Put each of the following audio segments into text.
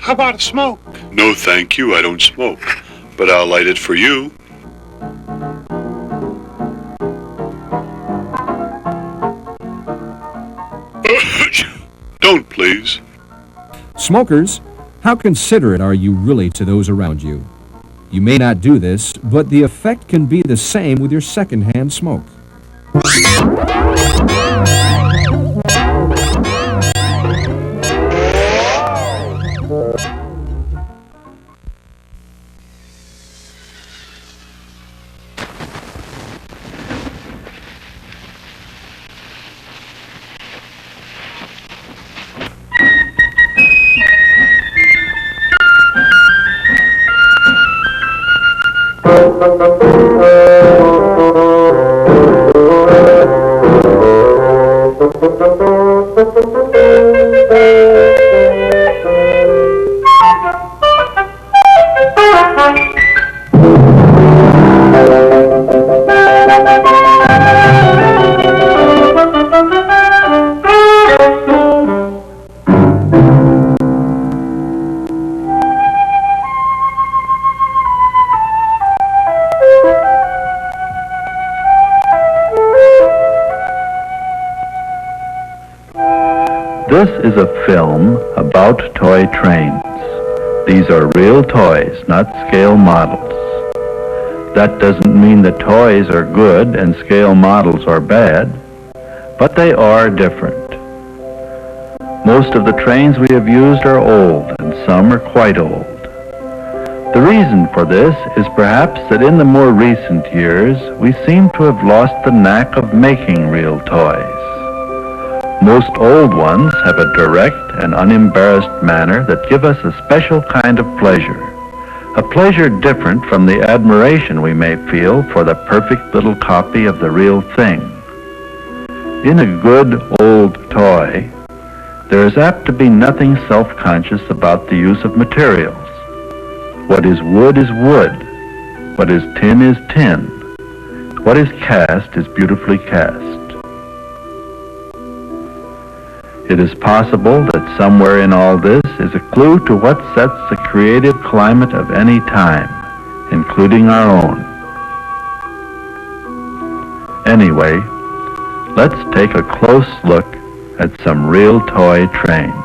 How about a smoke? No, thank you. I don't smoke. But I'll light it for you. Don't, please. Smokers, how considerate are you really to those around you? You may not do this, but the effect can be the same with your secondhand smoke. This is a film about toy trains. These are real toys, not scale models. That doesn't mean the toys are good and scale models are bad, but they are different. Most of the trains we have used are old, and some are quite old. The reason for this is perhaps that in the more recent years, we seem to have lost the knack of making real toys. Most old ones have a direct and unembarrassed manner that give us a special kind of pleasure, a pleasure different from the admiration we may feel for the perfect little copy of the real thing. In a good old toy, there is apt to be nothing self-conscious about the use of materials. What is wood is wood. What is tin is tin. What is cast is beautifully cast. It is possible that somewhere in all this is a clue to what sets the creative climate of any time, including our own. Anyway, let's take a close look at some real toy trains.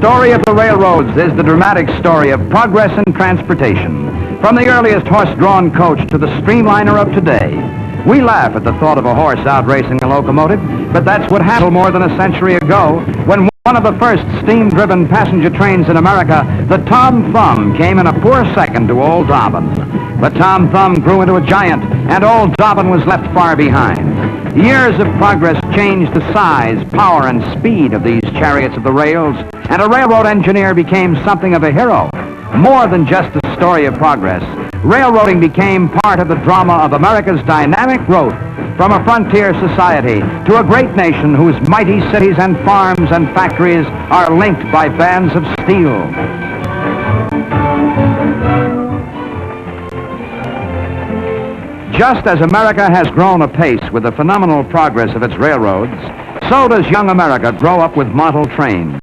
story of the railroads is the dramatic story of progress in transportation, from the earliest horse-drawn coach to the streamliner of today. We laugh at the thought of a horse outracing a locomotive, but that's what happened more than a century ago when one of the first steam-driven passenger trains in America, the Tom Thumb, came in a poor second to Old Dobbin. But Tom Thumb grew into a giant, and Old Dobbin was left far behind. Years of progress changed the size, power, and speed of these chariots of the rails, and a railroad engineer became something of a hero. More than just a story of progress, railroading became part of the drama of America's dynamic growth, from a frontier society to a great nation whose mighty cities and farms and factories are linked by bands of steel. Just as America has grown apace with the phenomenal progress of its railroads, so does young America grow up with model trains.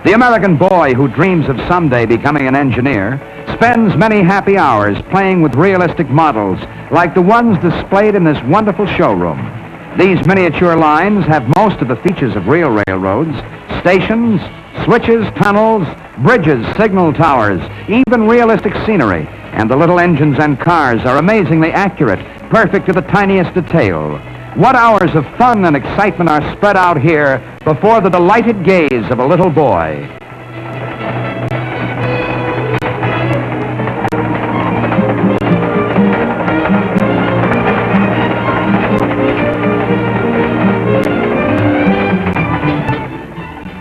The American boy who dreams of someday becoming an engineer spends many happy hours playing with realistic models like the ones displayed in this wonderful showroom. These miniature lines have most of the features of real railroads: stations, switches, tunnels, bridges, signal towers, even realistic scenery. And the little engines and cars are amazingly accurate, perfect to the tiniest detail. What hours of fun and excitement are spread out here before the delighted gaze of a little boy.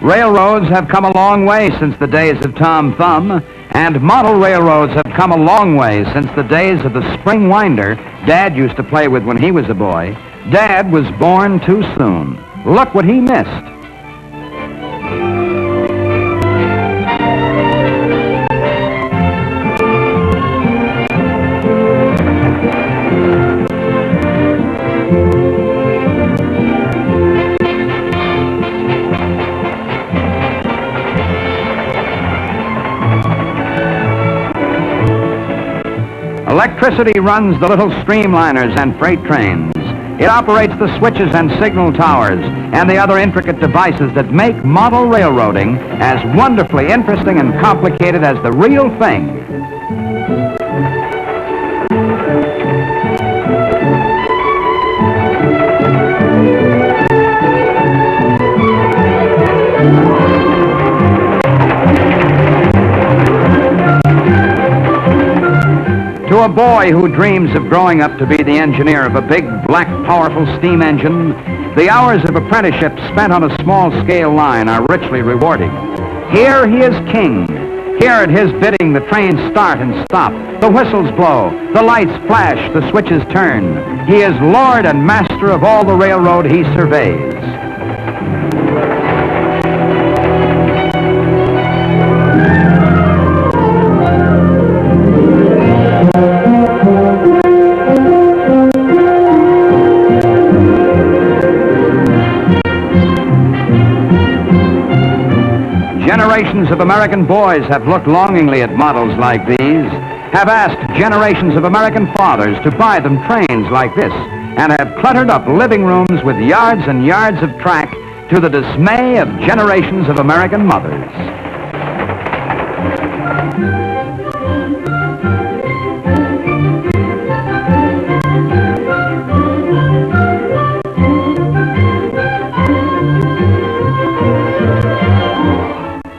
Railroads have come a long way since the days of Tom Thumb, and model railroads have come a long way since the days of the spring winder Dad used to play with when he was a boy. Dad was born too soon. Look what he missed. Electricity runs the little streamliners and freight trains. It operates the switches and signal towers and the other intricate devices that make model railroading as wonderfully interesting and complicated as the real thing. To a boy who dreams of growing up to be the engineer of a big, black, powerful steam engine, the hours of apprenticeship spent on a small-scale line are richly rewarding. Here he is king. Here at his bidding, the trains start and stop. The whistles blow. The lights flash. The switches turn. He is lord and master of all the railroad he surveys. Generations of American boys have looked longingly at models like these, have asked generations of American fathers to buy them trains like this, and have cluttered up living rooms with yards and yards of track to the dismay of generations of American mothers.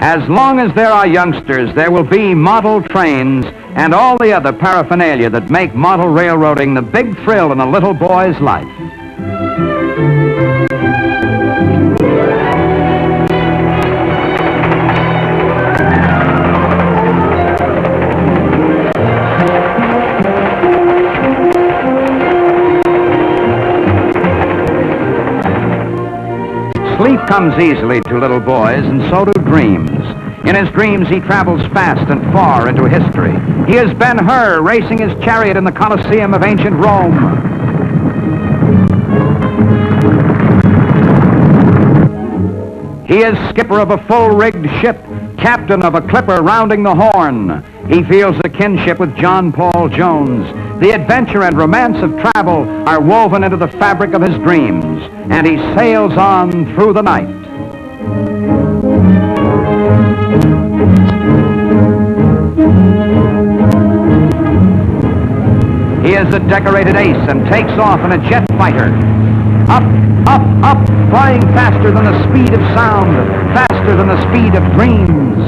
As long as there are youngsters, there will be model trains and all the other paraphernalia that make model railroading the big thrill in a little boy's life. Sleep comes easily to little boys, and so do dreams. In his dreams, he travels fast and far into history. He is Ben-Hur racing his chariot in the Colosseum of ancient Rome. He is skipper of a full-rigged ship, captain of a clipper rounding the Horn. He feels a kinship with John Paul Jones. The adventure and romance of travel are woven into the fabric of his dreams, and he sails on through the night. is a decorated ace and takes off in a jet fighter. Up, up, up, flying faster than the speed of sound, faster than the speed of dreams.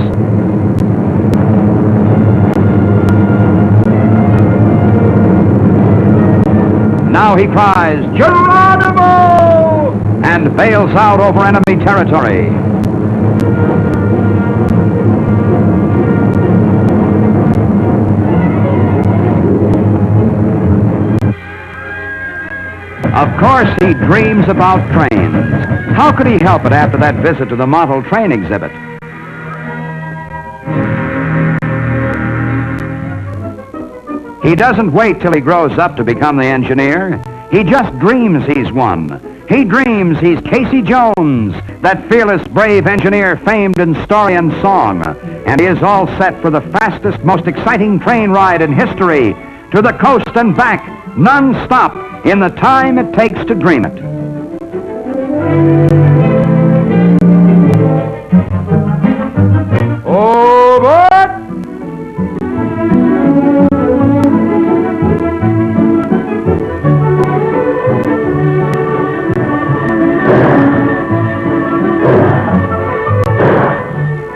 Now he cries, Geronimo! And bails out over enemy territory. Of course, he dreams about trains. How could he help it after that visit to the model train exhibit? He doesn't wait till he grows up to become the engineer. He just dreams he's one. He dreams he's Casey Jones, that fearless, brave engineer famed in story and song. And he is all set for the fastest, most exciting train ride in history, to the coast and back, non-stop, in the time it takes to dream it. Over!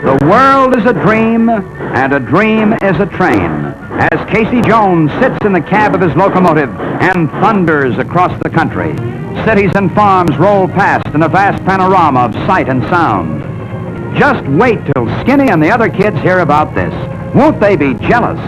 The world is a dream, and a dream is a train. As Casey Jones sits in the cab of his locomotive and thunders across the country, cities and farms roll past in a vast panorama of sight and sound. Just wait till Skinny and the other kids hear about this. Won't they be jealous?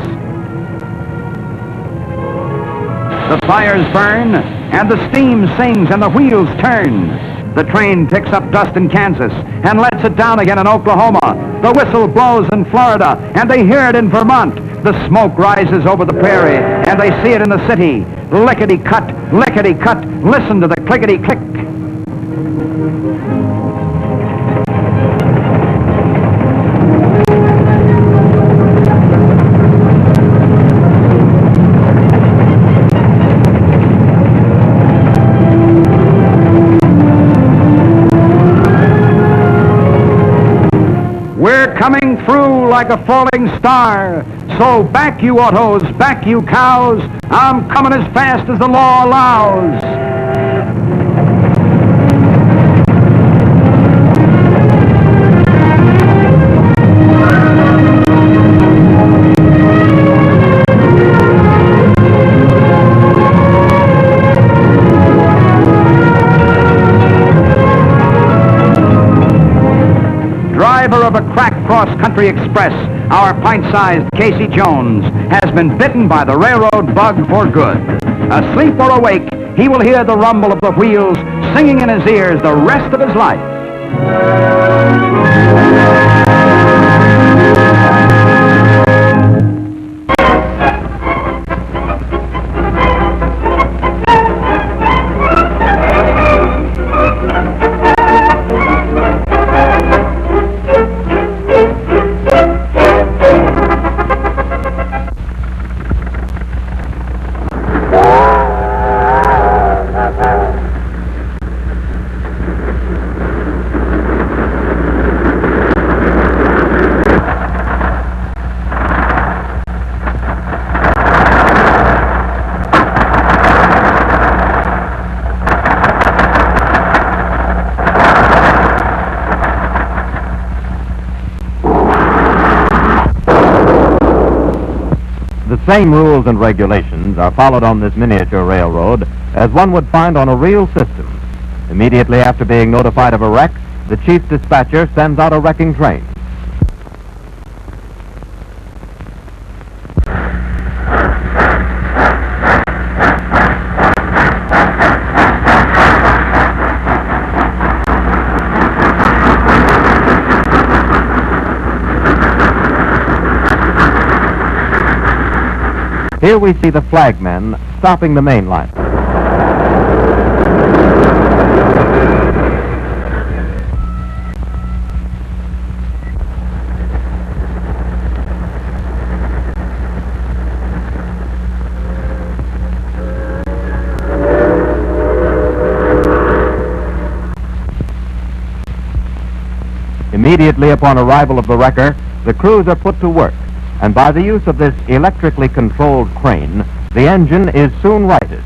The fires burn, and the steam sings, and the wheels turn. The train picks up dust in Kansas and lets it down again in Oklahoma. The whistle blows in Florida, and they hear it in Vermont. The smoke rises over the prairie, and they see it in the city. Lickety-cut, lickety-cut, listen to the clickety-click. We're coming through like a falling star. So back you autos, back you cows. I'm coming as fast as the law allows. Driver of a crack cross-country express, our pint-sized Casey Jones has been bitten by the railroad bug for good. Asleep or awake, he will hear the rumble of the wheels singing in his ears the rest of his life. The same rules and regulations are followed on this miniature railroad as one would find on a real system. Immediately after being notified of a wreck, the chief dispatcher sends out a wrecking train. Here we see the flagmen stopping the main line. Immediately upon arrival of the wrecker, the crews are put to work, and by the use of this electrically controlled crane, The engine is soon righted.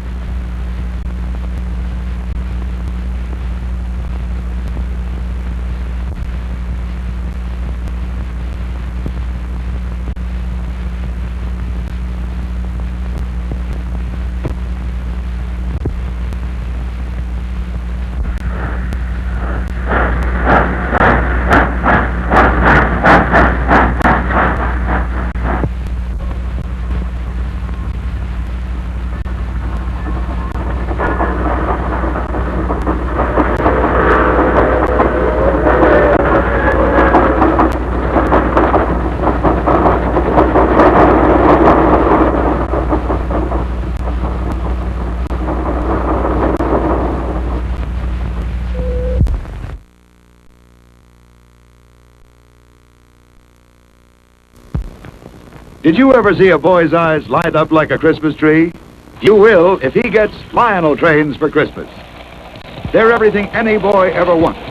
Did you ever see a boy's eyes light up like a Christmas tree? You will if he gets Lionel trains for Christmas. They're everything any boy ever wanted.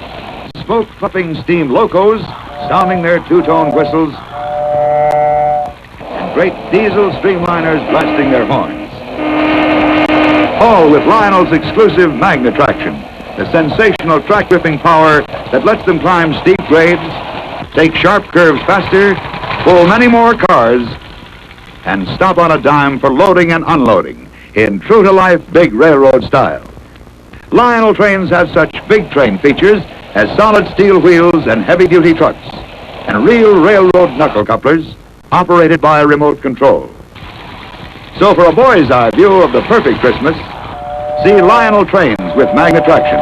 Smoke-puffing steam locos, sounding their two-tone whistles, and great diesel streamliners blasting their horns. All with Lionel's exclusive magnet traction, the sensational track-ripping power that lets them climb steep grades, take sharp curves faster, pull many more cars, and stop on a dime for loading and unloading in true-to-life big railroad style. Lionel trains have such big train features as solid steel wheels and heavy-duty trucks, and real railroad knuckle couplers operated by a remote control. So for a boy's eye view of the perfect Christmas, see Lionel trains with magnet traction.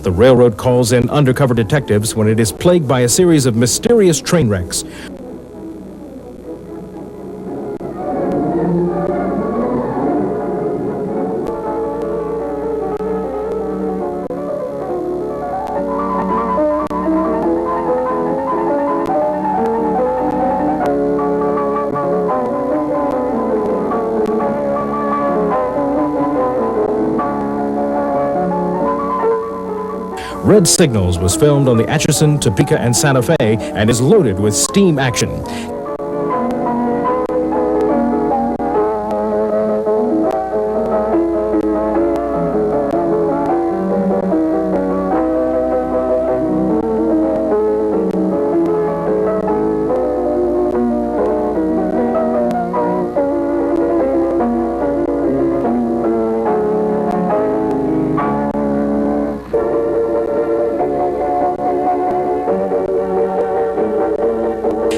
The railroad calls in undercover detectives when it is plagued by a series of mysterious train wrecks. Red Signals was filmed on the Atchison, Topeka, and Santa Fe and is loaded with steam action.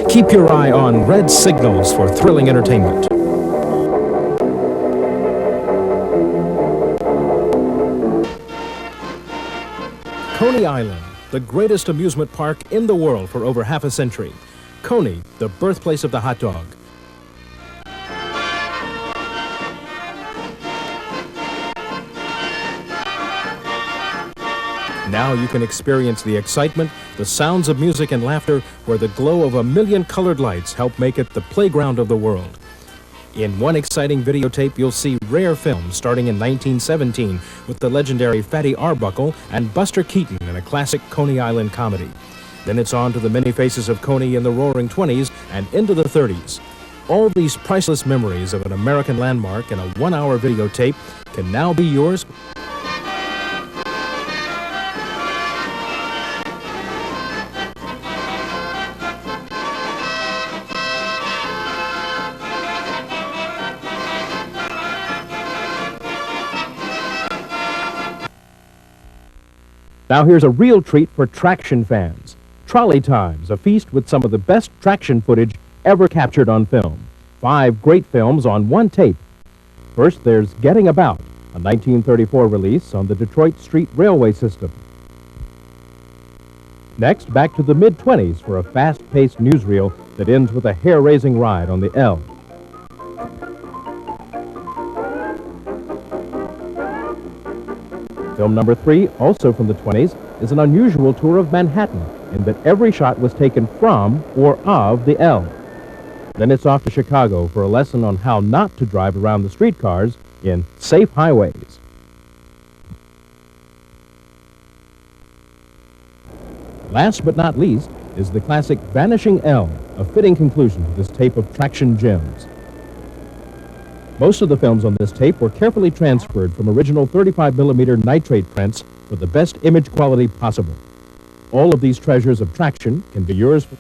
Keep your eye on Red Signals for thrilling entertainment. Coney Island, the greatest amusement park in the world for over half a century. Coney, the birthplace of the hot dog. Now you can experience the excitement, the sounds of music and laughter, where the glow of 1,000,000 colored lights help make it the playground of the world. In one exciting videotape, you'll see rare films starting in 1917 with the legendary Fatty Arbuckle and Buster Keaton in a classic Coney Island comedy. Then it's on to the many faces of Coney in the roaring 20s and into the 30s. All these priceless memories of an American landmark in a 1-hour videotape can now be yours. Now here's a real treat for traction fans. Trolley Times, a feast with some of the best traction footage ever captured on film. 5 great films on one tape. First, there's Getting About, a 1934 release on the Detroit Street Railway system. Next, back to the mid-20s for a fast-paced newsreel that ends with a hair-raising ride on the L. Film number 3, also from the 20s, is an unusual tour of Manhattan in that every shot was taken from or of the L. Then it's off to Chicago for a lesson on how not to drive around the streetcars in Safe Highways. Last but not least is the classic Vanishing L, a fitting conclusion to this tape of Traction Gems. Most of the films on this tape were carefully transferred from original 35mm nitrate prints for the best image quality possible. All of these treasures of Traction can be yours for